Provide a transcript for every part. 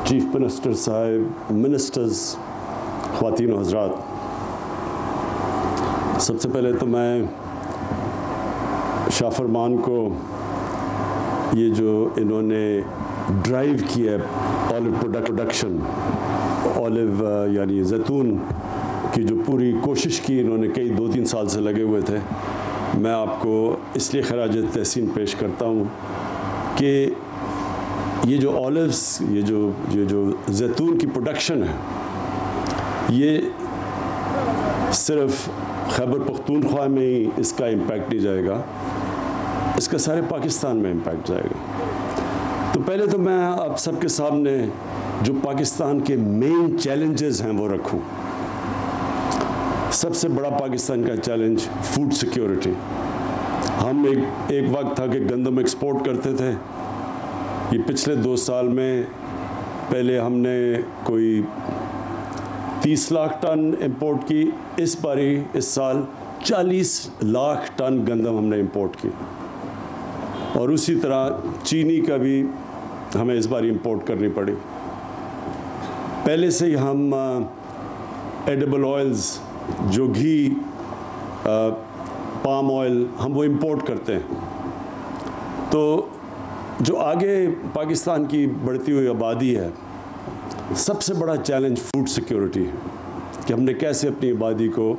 Chief minister साहब, ministers, ख़वातीन और हज़रात, सबसे पहले तो मैं शाह फरमान को ये जो इन्होंने ड्राइव किया है ऑलिव प्रोडक्शन, ऑलिव यानी जैतून की जो पूरी कोशिश की इन्होंने, कई 2-3 साल से लगे हुए थे, मैं आपको इसलिए खराज तहसीन पेश करता हूँ कि ये जो ऑलिव्स, ये जो जैतून की प्रोडक्शन है, ये सिर्फ खैबर पख्तूनख्वा में ही इसका इम्पैक्ट नहीं जाएगा, इसका सारे पाकिस्तान में इम्पैक्ट जाएगा। तो पहले तो मैं आप सबके सामने जो पाकिस्तान के मेन चैलेंजेस हैं वो रखूं। सबसे बड़ा पाकिस्तान का चैलेंज फूड सिक्योरिटी। हम एक वक्त था कि गंदम एक्सपोर्ट करते थे। ये पिछले 2 साल में पहले हमने कोई 30 लाख टन इंपोर्ट की, इस बारी इस साल 40 लाख टन गंदम हमने इंपोर्ट की, और उसी तरह चीनी का भी हमें इस बार इंपोर्ट करनी पड़ी। पहले से ही हम एडिबल ऑयल्स, जो घी, पाम ऑयल, हम वो इंपोर्ट करते हैं। तो जो आगे पाकिस्तान की बढ़ती हुई आबादी है, सबसे बड़ा चैलेंज फूड सिक्योरिटी है कि हमने कैसे अपनी आबादी को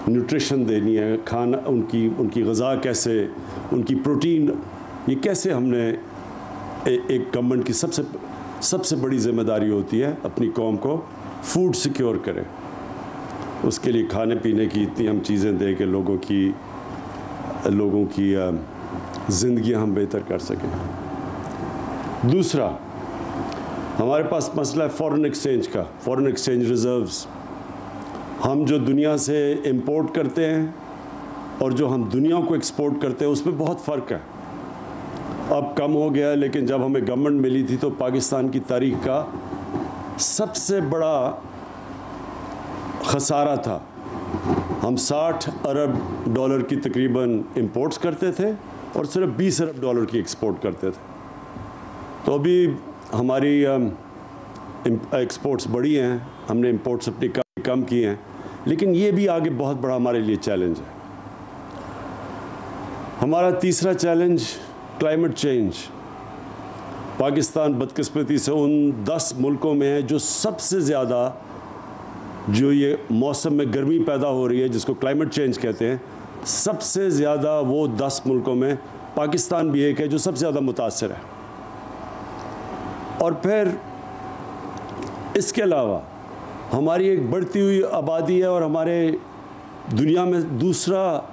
न्यूट्रिशन देनी है, खाना, उनकी ग़िज़ा कैसे, उनकी प्रोटीन, ये कैसे हमने एक गवर्नमेंट की सबसे बड़ी ज़िम्मेदारी होती है अपनी कौम को फूड सिक्योर करें। उसके लिए खाने पीने की इतनी हम चीज़ें दें कि लोगों की ज़िंदगी हम बेहतर कर सकें। दूसरा, हमारे पास मसला है फॉरेन एक्सचेंज का, फॉरेन एक्सचेंज रिज़र्व्स। हम जो दुनिया से इंपोर्ट करते हैं और जो हम दुनिया को एक्सपोर्ट करते हैं, उसमें बहुत फ़र्क है। अब कम हो गया है, लेकिन जब हमें गवर्नमेंट मिली थी तो पाकिस्तान की तारीख का सबसे बड़ा ख़सारा था। हम 60 अरब डॉलर की तकरीबन इंपोर्ट्स करते थे और सिर्फ 20 अरब डॉलर की एक्सपोर्ट करते थे। तो अभी हमारी एक्सपोर्ट्स बढ़ी हैं, हमने इंपोर्ट्स अपनी कम की हैं, लेकिन ये भी आगे बहुत बड़ा हमारे लिए चैलेंज है। हमारा तीसरा चैलेंज क्लाइमेट चेंज। पाकिस्तान बदकिस्मती से उन 10 मुल्कों में है जो सबसे ज़्यादा, जो ये मौसम में गर्मी पैदा हो रही है जिसको क्लाइमेट चेंज कहते हैं, सबसे ज़्यादा वो 10 मुल्कों में पाकिस्तान भी एक है जो सबसे ज़्यादा मुतासर है। और फिर इसके अलावा हमारी एक बढ़ती हुई आबादी है और हमारे दुनिया में दूसरा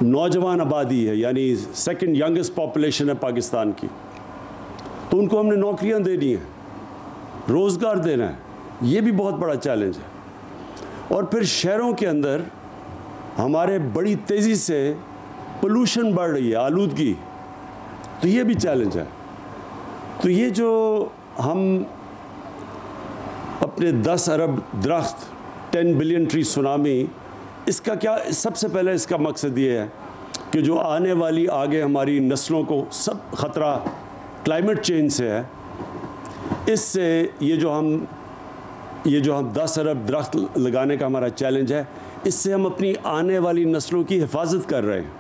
नौजवान आबादी है, यानी सेकंड यंगेस्ट पॉपुलेशन है पाकिस्तान की। तो उनको हमने नौकरियां देनी है, रोज़गार देना है, ये भी बहुत बड़ा चैलेंज है। और फिर शहरों के अंदर हमारे बड़ी तेज़ी से पोल्यूशन बढ़ रही है, आलूदगी, तो ये भी चैलेंज है। तो ये जो हम अपने 10 अरब दरख्त, 10 बिलियन ट्री सुनामी, इसका क्या, सबसे पहले इसका मकसद ये है कि जो आने वाली आगे हमारी नस्लों को सब ख़तरा क्लाइमेट चेंज से है, इससे ये जो हम 10 अरब दरख्त लगाने का हमारा चैलेंज है, इससे हम अपनी आने वाली नस्लों की हिफाजत कर रहे हैं।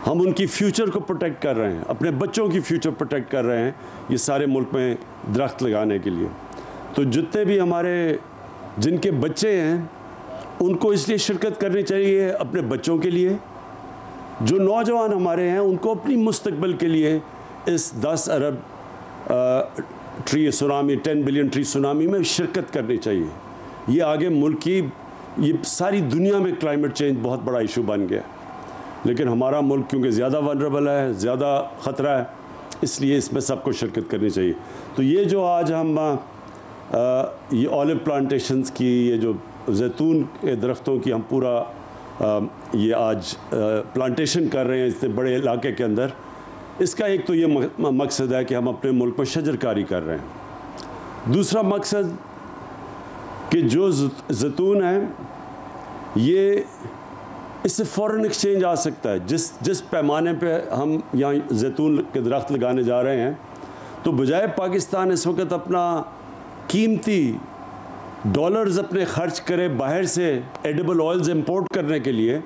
हम उनकी फ्यूचर को प्रोटेक्ट कर रहे हैं, अपने बच्चों की फ्यूचर प्रोटेक्ट कर रहे हैं ये सारे मुल्क में दरख्त लगाने के लिए। तो जितने भी हमारे जिनके बच्चे हैं उनको इसलिए शिरकत करनी चाहिए अपने बच्चों के लिए, जो नौजवान हमारे हैं उनको अपनी मुस्तकबिल के लिए इस 10 अरब tree tsunami, 10 billion tree tsunami में शिरकत करनी चाहिए। ये आगे मुल्क की, ये सारी दुनिया में क्लाइमेट चेंज बहुत बड़ा इशू बन गया, लेकिन हमारा मुल्क क्योंकि ज़्यादा वनरेबल है, ज़्यादा ख़तरा है, इसलिए इसमें सबको शिरकत करनी चाहिए। तो ये जो आज हम ये ऑलिव प्लांटेशंस की, ये जो जैतून के दरख्तों की हम पूरा ये आज प्लांटेशन कर रहे हैं इतने बड़े इलाके के अंदर, इसका एक तो ये मकसद है कि हम अपने मुल्क में शजरकारी कर रहे हैं। दूसरा मकसद कि जो जैतून है, ये इससे फ़ॉरेन एक्सचेंज आ सकता है। जिस पैमाने पे हम यहाँ जैतून के दरख्त लगाने जा रहे हैं, तो बजाय पाकिस्तान इस वक्त अपना कीमती डॉलर्स अपने खर्च करे बाहर से एडिबल ऑयल्स इंपोर्ट करने के लिए,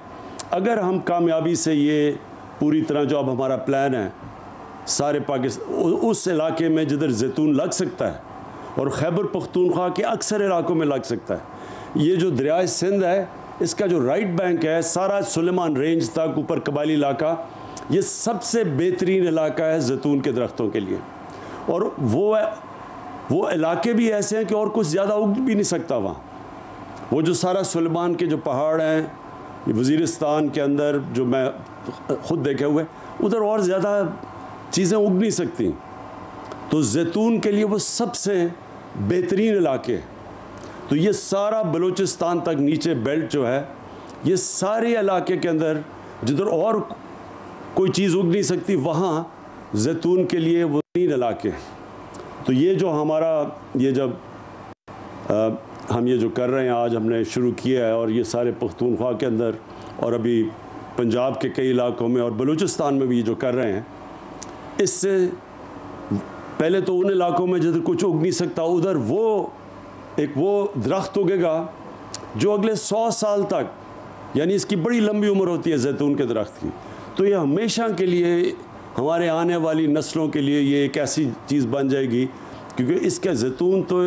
अगर हम कामयाबी से ये पूरी तरह जो अब हमारा प्लान है सारे पाकिस्तान उस इलाके में जिधर जैतून लग सकता है और खैबर पख्तूनख्वा के अक्सर इलाकों में लग सकता है, ये जो दरिया सिंध है इसका जो राइट बैंक है सारा सुलेमान रेंज तक ऊपर कबायली इलाका, ये सबसे बेहतरीन इलाका है जैतून के दरख्तों के लिए। और वो इलाके भी ऐसे हैं कि और कुछ ज़्यादा उग भी नहीं सकता वहाँ। वो जो सारा सुलेमान के जो पहाड़ हैं वज़ीरिस्तान के अंदर जो मैं ख़ुद देखे हुए, उधर और ज़्यादा चीज़ें उग नहीं सकती। तो जैतून के लिए वो सबसे बेहतरीन इलाके हैं। तो ये सारा बलूचिस्तान तक नीचे बेल्ट जो है, ये सारे इलाके के अंदर जिधर और कोई चीज़ उग नहीं सकती, वहाँ जैतून के लिए वो 3 इलाके हैं। तो ये जो हमारा ये जब हम ये जो कर रहे हैं, आज हमने शुरू किया है, और ये सारे पख्तूनख्वा के अंदर और अभी पंजाब के कई इलाकों में और बलूचिस्तान में भी ये जो कर रहे हैं, इससे पहले तो उन इलाकों में जिधर कुछ उग नहीं सकता उधर वो दरख्त उगेगा जो अगले 100 साल तक, यानी इसकी बड़ी लंबी उम्र होती है जैतून के दरख्त की। तो ये हमेशा के लिए हमारे आने वाली नस्लों के लिए ये एक ऐसी चीज़ बन जाएगी, क्योंकि इसका जैतून तो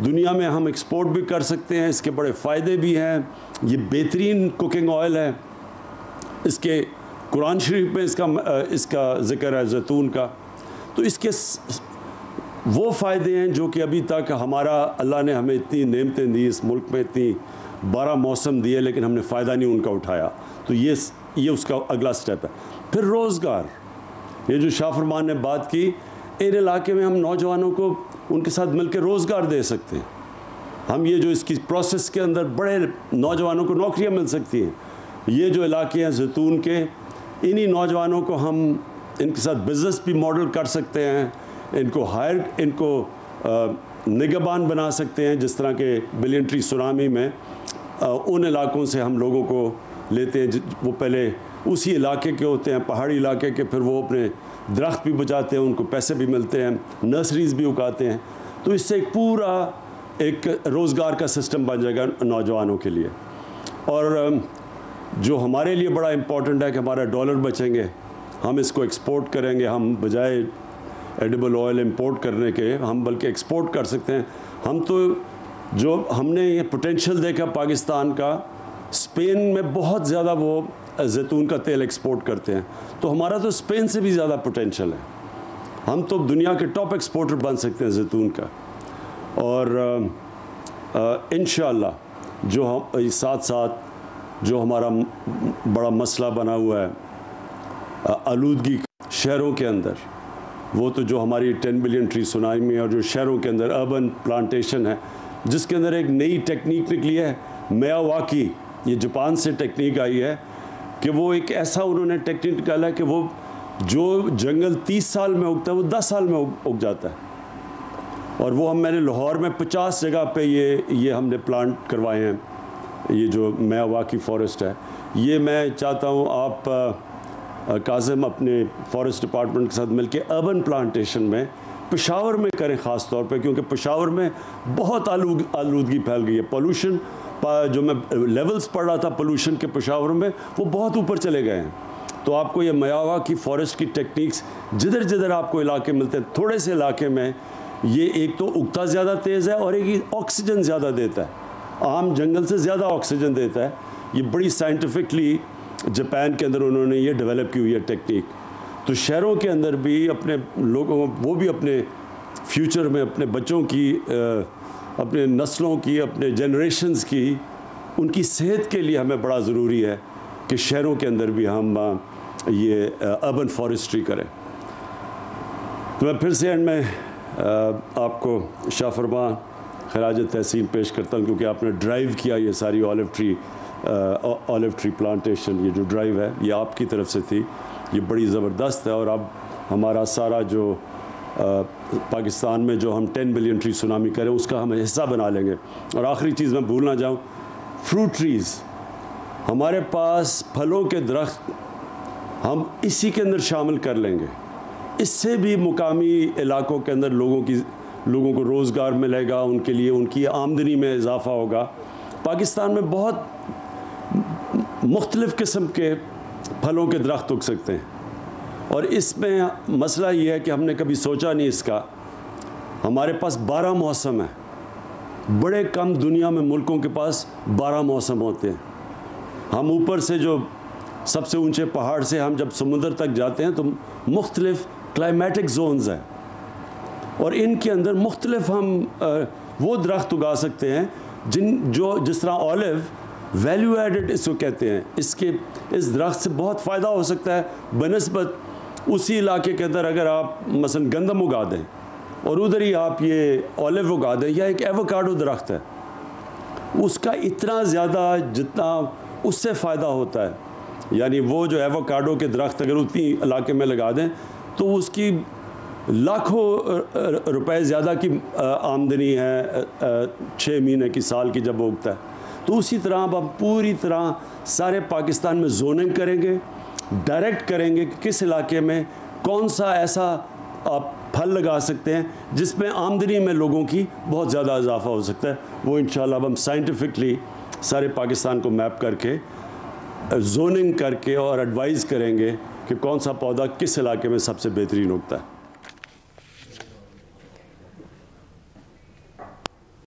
दुनिया में हम एक्सपोर्ट भी कर सकते हैं, इसके बड़े फ़ायदे भी हैं। ये बेहतरीन कुकिंग ऑयल है, इसके कुरान शरीफ में इसका ज़िक्र है जैतून का। तो इसके वो फ़ायदे हैं जो कि अभी तक हमारा अल्लाह ने हमें इतनी नेमतें दी, इस मुल्क में इतनी 12 मौसम दिए, लेकिन हमने फ़ायदा नहीं उनका उठाया। तो ये उसका अगला स्टेप है। फिर रोज़गार, ये जो शाह फरमान ने बात की, इन इलाके में हम नौजवानों को उनके साथ मिलकर रोज़गार दे सकते हैं। हम ये जो इसकी प्रोसेस के अंदर बड़े नौजवानों को नौकरियां मिल सकती हैं। ये जो इलाके हैं जैतून के, इन्हीं नौजवानों को हम इनके साथ बिज़नेस भी मॉडल कर सकते हैं, इनको निगहबान बना सकते हैं। जिस तरह के बिलियन ट्री सुनामी में उन इलाकों से हम लोगों को लेते हैं, वो पहले उसी इलाके के होते हैं, पहाड़ी इलाके के, फिर वो अपने दरख्त भी बचाते हैं, उनको पैसे भी मिलते हैं, नर्सरीज़ भी उगाते हैं। तो इससे एक पूरा एक रोज़गार का सिस्टम बन जाएगा नौजवानों के लिए। और जो हमारे लिए बड़ा इम्पॉर्टेंट है कि हमारा डॉलर बचेंगे, हम इसको एक्सपोर्ट करेंगे। हम बजाय एडिबल ऑयल इंपोर्ट करने के हम बल्कि एक्सपोर्ट कर सकते हैं। हम तो जो हमने ये पोटेंशियल देखा पाकिस्तान का, स्पेन में बहुत ज़्यादा वो जैतून का तेल एक्सपोर्ट करते हैं, तो हमारा तो स्पेन से भी ज़्यादा पोटेंशियल है। हम तो दुनिया के टॉप एक्सपोर्टर बन सकते हैं जैतून का। और इंशाअल्लाह जो हम साथ साथ जो हमारा बड़ा मसला बना हुआ है आलूदगी शहरों के अंदर, वो तो जो हमारी 10 बिलियन ट्री सुनामी और जो शहरों के अंदर अर्बन प्लांटेशन है, जिसके अंदर एक नई टेक्निक निकली है मियावाकी, ये जापान से टेक्निक आई है कि वो एक ऐसा उन्होंने टेक्निक निकाला है कि वो जो जंगल 30 साल में उगता है वो 10 साल में उग जाता है। और वो मैंने लाहौर में 50 जगह पे ये हमने प्लांट करवाए हैं। ये जो मियावाकी फॉरेस्ट है, ये मैं चाहता हूँ आप काज़िम अपने फॉरेस्ट डिपार्टमेंट के साथ मिलकर अर्बन प्लांटेशन में पेशावर में करें ख़ास तौर पे, क्योंकि पेशावर में बहुत आलूदगी फैल गई है। पोल्यूशन जो मैं लेवल्स पढ़ रहा था पोल्यूशन के पेशावर में, वो बहुत ऊपर चले गए हैं। तो आपको ये मियावाकी फॉरेस्ट की टेक्निक्स जिधर जिधर आपको इलाके मिलते हैं, थोड़े से इलाके में ये एक तो उगता ज़्यादा तेज़ है और एक ऑक्सीजन ज़्यादा देता है, आम जंगल से ज़्यादा ऑक्सीजन देता है। ये बड़ी साइंटिफिकली जापान के अंदर उन्होंने ये डेवलप की हुई है टेक्निक। तो शहरों के अंदर भी अपने लोगों को, वो भी अपने फ्यूचर में अपने बच्चों की, अपने नस्लों की, अपने जनरेशन्स की, उनकी सेहत के लिए हमें बड़ा ज़रूरी है कि शहरों के अंदर भी हम ये अर्बन फॉरेस्ट्री करें। तो मैं फिर से एंड में आपको शाह फरमान खराज तहसीन पेश करता हूँ, क्योंकि आपने ड्राइव किया ये सारी ऑलिव ट्री प्लांटेशन, ये जो ड्राइव है ये आपकी तरफ से थी, ये बड़ी ज़बरदस्त है। और अब हमारा सारा जो पाकिस्तान में जो हम 10 बिलियन ट्री सुनामी करें उसका हम हिस्सा बना लेंगे। और आखिरी चीज़ मैं भूल ना जाऊँ, फ्रूट ट्रीज़, हमारे पास फलों के दरख्त हम इसी के अंदर शामिल कर लेंगे। इससे भी मुकामी इलाकों के अंदर लोगों को रोज़गार मिलेगा, उनके लिए उनकी आमदनी में इजाफ़ा होगा। पाकिस्तान में बहुत मुख्तलिफ़ किस्म के फलों के दरख्त उग सकते हैं, और इसमें मसला ये है कि हमने कभी सोचा नहीं इसका। हमारे पास 12 मौसम है, बड़े कम दुनिया में मुल्कों के पास 12 मौसम होते हैं। हम ऊपर से जो सबसे ऊंचे पहाड़ से हम जब समुद्र तक जाते हैं तो मुख्तलिफ़ क्लाइमेटिक जोन्स हैं, और इनके अंदर मुख्तलिफ़ हम वो दरख्त उगा सकते हैं जिस तरह ऑलिव वैल्यू एडेड इसको कहते हैं। इस दरख्त से बहुत फ़ायदा हो सकता है बनिस्बत उसी इलाके के अंदर अगर आप मसलन गंदम उगा दें और उधर ही आप ये ऑलिव उगा दें, या एक एवोकाडो दरख्त है, उसका इतना ज़्यादा जितना उससे फ़ायदा होता है, यानी वो जो एवोकाडो के दरख्त अगर उतनी इलाके में लगा दें तो उसकी लाखों रुपए ज़्यादा की आमदनी है 6 महीने की, साल की जब उगता है। तो उसी तरह अब हम पूरी तरह सारे पाकिस्तान में जोनिंग करेंगे, डायरेक्ट करेंगे कि किस इलाके में कौन सा ऐसा आप फल लगा सकते हैं जिसमें आमदनी में लोगों की बहुत ज़्यादा इजाफा हो सकता है। वो इंशाल्लाह अब हम साइंटिफिकली सारे पाकिस्तान को मैप करके जोनिंग करके और एडवाइज़ करेंगे कि कौन सा पौधा किस इलाके में सबसे बेहतरीन उगता है।